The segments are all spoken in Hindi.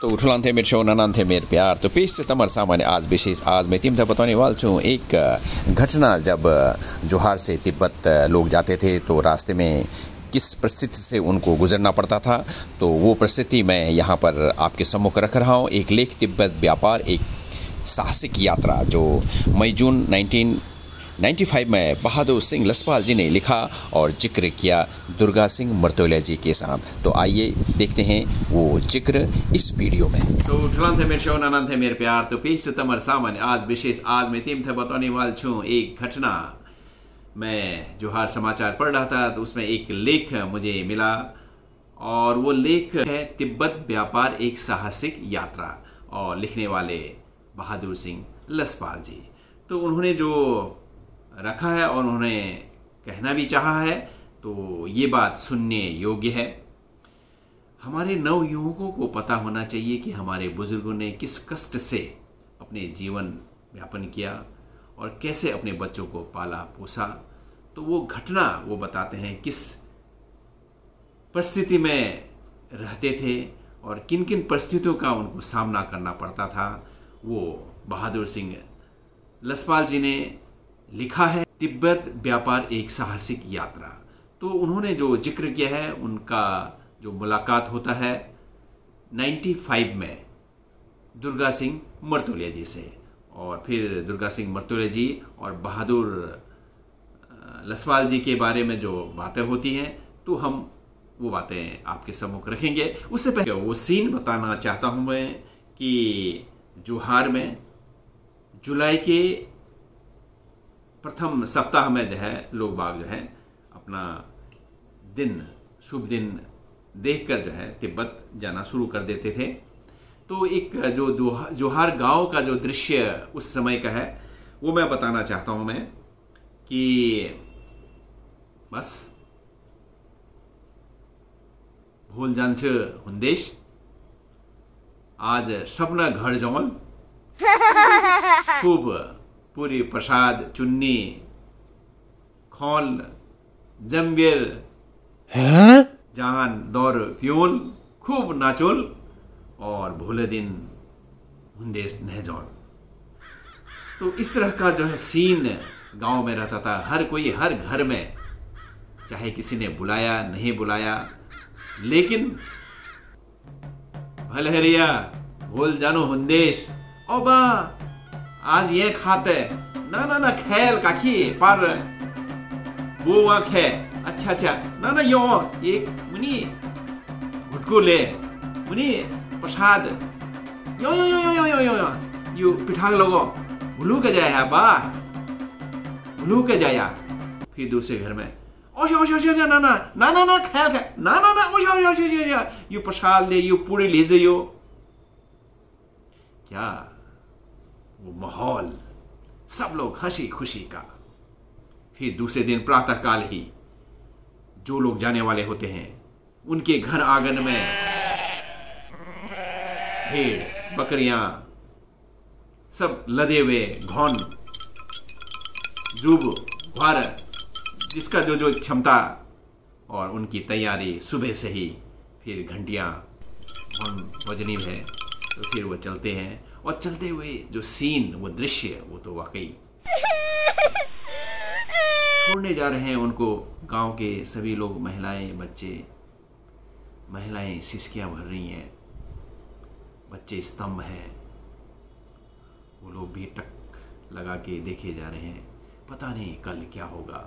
तो उठलान थे मेरे शो ननान थे मेरे प्यार तो पेश से तमर सामान्य आज विशेष आज मैं तीन था बताने वाला छूँ एक घटना जब जोहार से तिब्बत लोग जाते थे तो रास्ते में किस परिस्थिति से उनको गुजरना पड़ता था, तो वो परिस्थिति मैं यहाँ पर आपके सम्मुख रख रहा हूँ। एक लेख तिब्बत व्यापार एक साहसिक यात्रा जो मई जून 1995 में बहादुर सिंह लसपाल जी ने लिखा और जिक्र किया दुर्गा सिंह मर्तोलिया जी के साथ। तो आइए देखते हैं वो जिक्र इस वीडियो में। तो उठलान थे मेरे शो ननन थे मेरे प्यार तो पेश तमर सामान्य आज विशेष आज मैं तीन थे बताने वाला छूँ एक घटना। मैं जोहार समाचार पढ़ रहा था तो उसमें एक लेख मुझे मिला और वो लेख है तिब्बत व्यापार एक साहसिक यात्रा और लिखने वाले बहादुर सिंह लसपाल जी। तो उन्होंने जो रखा है और उन्होंने कहना भी चाहा है तो ये बात सुनने योग्य है। हमारे नवयुवकों को पता होना चाहिए कि हमारे बुजुर्गों ने किस कष्ट से अपने जीवन यापन किया और कैसे अपने बच्चों को पाला पोसा। तो वो घटना वो बताते हैं किस परिस्थिति में रहते थे और किन किन परिस्थितियों का उनको सामना करना पड़ता था। वो बहादुर सिंह लसपाल जी ने लिखा है तिब्बत व्यापार एक साहसिक यात्रा। तो उन्होंने जो जिक्र किया है उनका जो मुलाकात होता है 95 में दुर्गा सिंह मर्तोलिया जी से और फिर दुर्गा सिंह मर्तोलिया जी और बहादुर लसपाल जी के बारे में जो बातें होती हैं तो हम वो बातें आपके सम्मुख रखेंगे। उससे पहले वो सीन बताना चाहता हूं मैं कि जोहार में जुलाई के प्रथम सप्ताह में जो है लोग बाग जो है अपना दिन शुभ दिन देखकर जो है तिब्बत जाना शुरू कर देते थे। तो एक जो जोहार गांव का जो दृश्य उस समय का है वो मैं बताना चाहता हूं मैं कि बस भूल जान हुंदेश आज सपना घर जौन खूब पूरी प्रसाद चुन्नी खोल जम्बियर जान दौर प्योल खूब नाचोल और भूले दिन हुंदेश नहजौन। तो इस तरह का जो है सीन गांव में रहता था। हर कोई हर घर में चाहे किसी ने बुलाया नहीं बुलाया लेकिन भलहरिया भूल जानो हुंदेश ओ बा आज ये खाते ना ना ना खेल काकी पर वो आँख है अच्छा अच्छा ना ना यो एक मुनी घुटको ले मुनी प्रसाद यो यो यो यो यो यो यो यू पिठाग लोगो भूलू के जाया बा भूलू के जाया। फिर दूसरे घर में ओश ओश ओश ना ना ना ना ना खेल के ना ना ना ओश ओश ओश यू प्रसाद ले यू पूरी ले जाइयो। क्या वो माहौल सब लोग हंसी खुशी का। फिर दूसरे दिन प्रातः काल ही जो लोग जाने वाले होते हैं उनके घर आंगन में भेड़ बकरियां सब लदे हुए घौन जुब घ्वार जिसका जो जो क्षमता और उनकी तैयारी सुबह से ही फिर घंटियां घौन बजनी है तो फिर वो चलते हैं और चलते हुए जो सीन वो दृश्य वो तो वाकई छोड़ने जा रहे हैं उनको गांव के सभी लोग महिलाएं बच्चे। महिलाएं सिसकियां भर रही हैं बच्चे स्तंभ हैं वो लोग भी टक लगा के देखे जा रहे हैं पता नहीं कल क्या होगा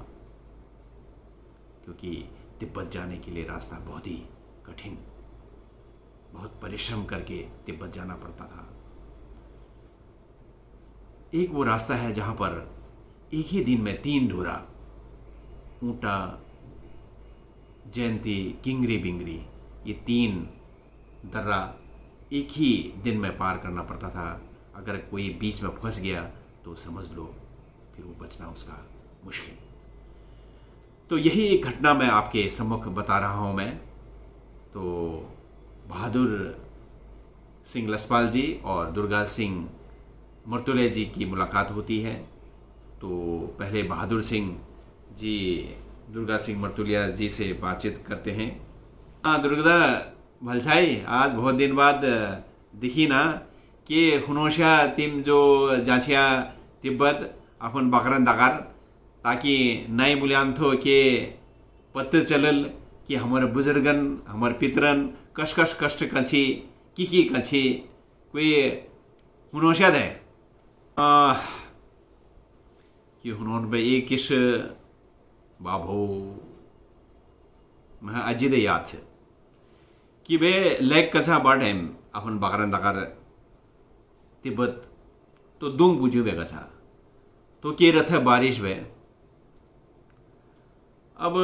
क्योंकि तिब्बत जाने के लिए रास्ता बहुत ही कठिन बहुत परिश्रम करके तिब्बत जाना पड़ता था। एक वो रास्ता है जहां पर एक ही दिन में 3 ढोरा ऊंटा जयंती किंगरी बिंगरी ये 3 दर्रा एक ही दिन में पार करना पड़ता था। अगर कोई बीच में फंस गया तो समझ लो फिर वो बचना उसका मुश्किल। तो यही एक घटना मैं आपके सम्मुख बता रहा हूं मैं। तो बहादुर सिंह लसपाल जी और दुर्गा सिंह मर्तोलिया जी की मुलाकात होती है। तो पहले बहादुर सिंह जी दुर्गा सिंह मर्तोलिया जी से बातचीत करते हैं। हाँ दुर्गा भलछाई आज बहुत दिन बाद दिखी ना कि हुनोशा तिम जो जाछिया तिब्बत अपन बकरन दगार ताकि नए मूल्यांत हो के पत्ते चलल कि हमारे बुजुर्गन हमारे पितरन कश कश कष्ट कछी की कछी कोई हुनोशा दे कि हुनोन बे एक किस बाबो मैं अजिद याद से कि बे लेग कछा बड़ टाइम अपन बकरन दगार तिब्बत तो दुंग बुझू बे कछा तो के रथ बारिश वे अब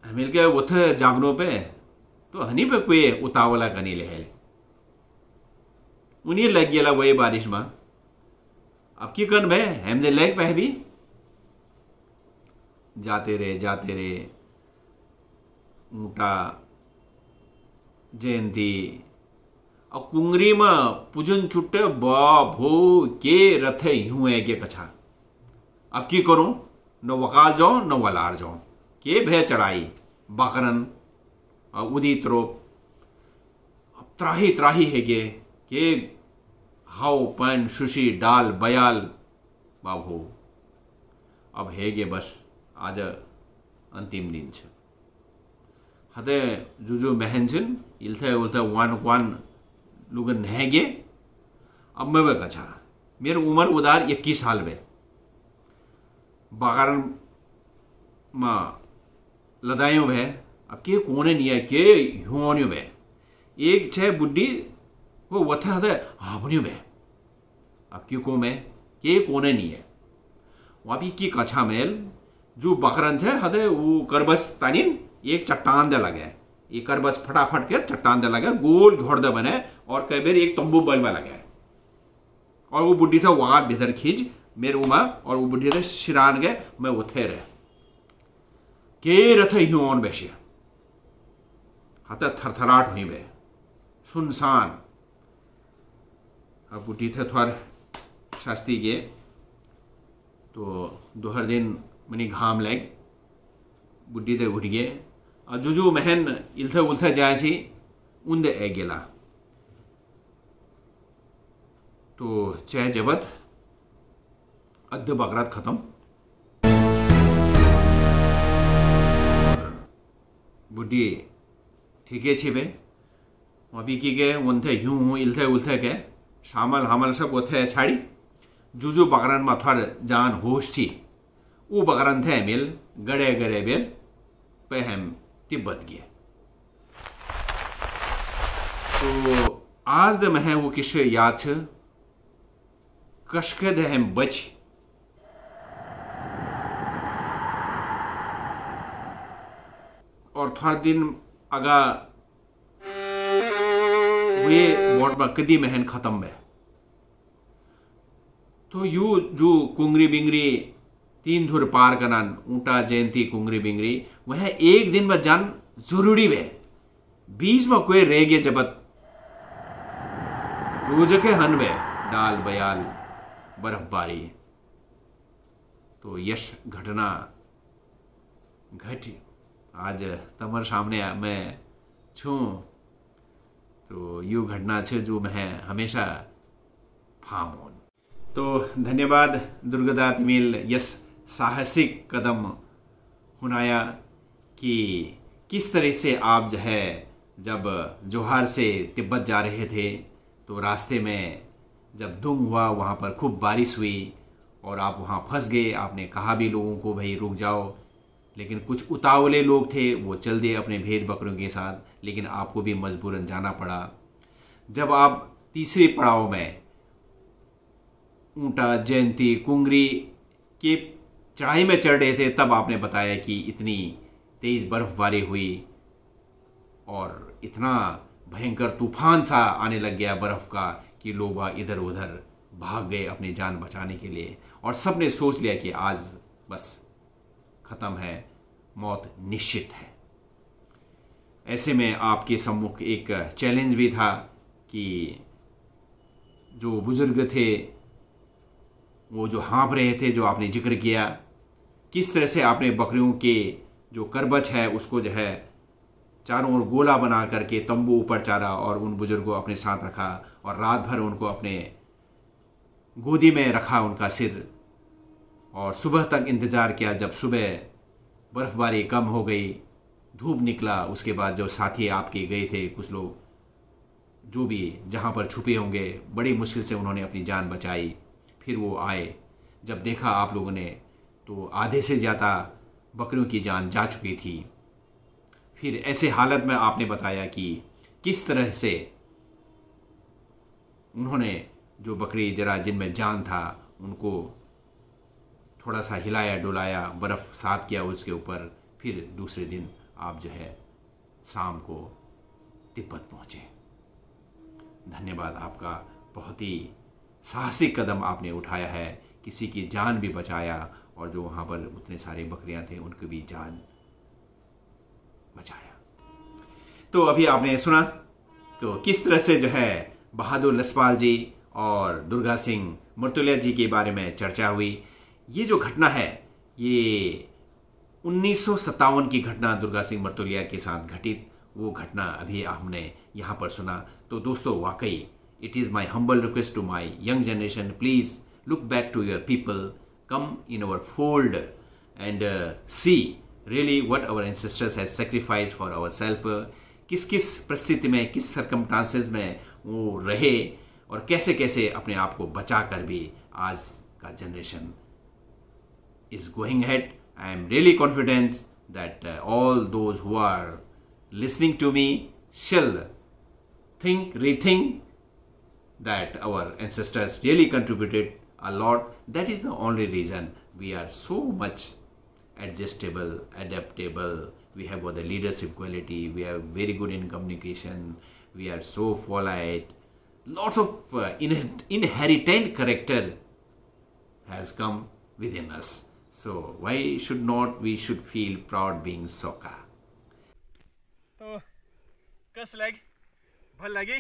मिल के उथ जागनो पे तो हनी पे कोई उतावला कनी ले उन्हीं लग गया वही बारिश में अब की कन भे हम दे लग पे भी जाते रे ऊँटा जयंती और कुंगरी में पूजन छुट्टे बाभो के रथ यूं है के कछा अब की करूं न वकाल जाओ न वलार जाओ के भय चढ़ाई बकरन और उदी त्रोप अब त्राही है के हाउ पन सुशी डाल बयाल बाबू अब है गे बस आज अंतिम दिन छे हते जुजु महनसिन इल्थे उल्थे वान लुगन नहेगे अब मैं वे कछा मेरी उम्र उदार 21 साल में बकरन मा लदायूं भे अब के कोने नहीं है के ह्योन्यू भे एक छे बुड्ढी वो वथा हते हावन्यू भे अब की को में के कोने नहीं है वापी की कछा मेल जो बकरन छे हते वो करबस तानिन एक चट्टान दे लगे ये करबस फटाफट के चट्टान दे लगे गोल घोड़ दे बने और कई बार एक तंबू बल में लगे और वो बुढ़ी था वहां भीतर खींच मेरे उमा और वो बुढ़ी थे शिरान गए मैं उठे रहे के रथ ह्योन बेशिया हत थरथराट हुई बे सुनसान अब बुढ़ी थे थोर शास्ती गे तो दोहर दिन मनी घाम लग बुढ़ी थे उठ गए और जुजू महन इल्थे उल्थे जाए छी उन्दे ए गेला तो चह जबत अद्ध बकरात खत्म बुढ़ी ठीके छी बे अभी की गए उनथे यूं इल्थे उल्थे के शामल हामल सब उथे छाड़ी जुजू बकरन में थोड़ जान होश छी वो बकरन थे मिल गड़े बेल पे हम तिब्बत गए तो आज दे मह वो किश याद छ कशके दे हम बच और थोड़ा दिन अगा वे बोट में कदी महन खत्म है तो यू जो कुंगरी बिंगरी 3 धुर पार करना ऊँटा जयंती कुंगरी बिंगरी वह एक दिन में जान जरूरी वे बीच में कोई रह गए जबत रोज के हन वे डाल बयाल बर्फबारी तो यश घटना घटी आज तमर सामने मैं छू तो यू घटना छे जो मैं हमेशा फाम होन तो धन्यवाद दुर्गदा तिमिल यस साहसिक कदम हुनाया कि किस तरह से आप जो है जब जोहार से तिब्बत जा रहे थे तो रास्ते में जब दुंग हुआ वहाँ पर खूब बारिश हुई और आप वहाँ फंस गए आपने कहा भी लोगों को भाई रुक जाओ लेकिन कुछ उतावले लोग थे वो चल दिए अपने भेड़ बकरियों के साथ लेकिन आपको भी मजबूरन जाना पड़ा जब आप तीसरे पड़ाव में ऊँटा जयंती कुंगरी के चढ़ाई में चढ़ रहे थे तब आपने बताया कि इतनी तेज़ बर्फबारी हुई और इतना भयंकर तूफान सा आने लग गया बर्फ़ का कि लोग इधर उधर भाग गए अपनी जान बचाने के लिए और सब ने सोच लिया कि आज बस ख़त्म है मौत निश्चित है। ऐसे में आपके सम्मुख एक चैलेंज भी था कि जो बुजुर्ग थे वो जो हाँप रहे थे जो आपने जिक्र किया किस तरह से आपने बकरियों के जो करबच है उसको जो है चारों ओर गोला बना करके तंबू ऊपर चारा और उन बुजुर्गों को अपने साथ रखा और रात भर उनको अपने गोदी में रखा उनका सिर, और सुबह तक इंतज़ार किया। जब सुबह बर्फ़बारी कम हो गई, धूप निकला, उसके बाद जो साथी आपके गए थे कुछ लोग, जो भी जहाँ पर छुपे होंगे, बड़ी मुश्किल से उन्होंने अपनी जान बचाई। फिर वो आए, जब देखा आप लोगों ने तो आधे से ज़्यादा बकरियों की जान जा चुकी थी। फिर ऐसे हालत में आपने बताया कि किस तरह से उन्होंने जो बकरी जरा जिनमें जान था उनको थोड़ा सा हिलाया डुलाया, बर्फ़ साफ किया उसके ऊपर। फिर दूसरे दिन आप जो है शाम को तिब्बत पहुँचे। धन्यवाद आपका, बहुत ही साहसिक कदम आपने उठाया है, किसी की जान भी बचाया और जो वहाँ पर उतने सारे बकरियाँ थे उनकी भी जान बचाया। तो अभी आपने सुना तो किस तरह से जो है बहादुर लसपाल जी और दुर्गा सिंह मर्तुलिया जी के बारे में चर्चा हुई। ये जो घटना है ये 1957 की घटना दुर्गा सिंह मर्तुलिया के साथ घटित, वो घटना अभी हमने यहाँ पर सुना। तो दोस्तों वाकई it is my humble request to my young generation, please look back to your people, come in our fold and see really what our ancestors has sacrificed for ourselves। किस किस परिस्थिति में, किस सर्कमस्टांसेस में वो रहे और कैसे कैसे अपने आप को बचा कर भी आज का generation is going ahead। I am really confident that all those who are listening to me shall rethink that our ancestors really contributed a lot. That is the only reason we are so much adjustable, adaptable. We have got the leadership quality. We are very good in communication. We are so polite. Lots of inherent character has come within us. So why should not we should feel proud being Soka? तो कस लग भल लगी।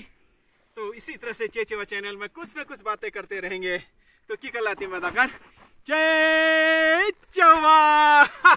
तो इसी तरह से चेचेवा चैनल में कुछ न कुछ बातें करते रहेंगे। तो की कलाती मदाकर जय चवा।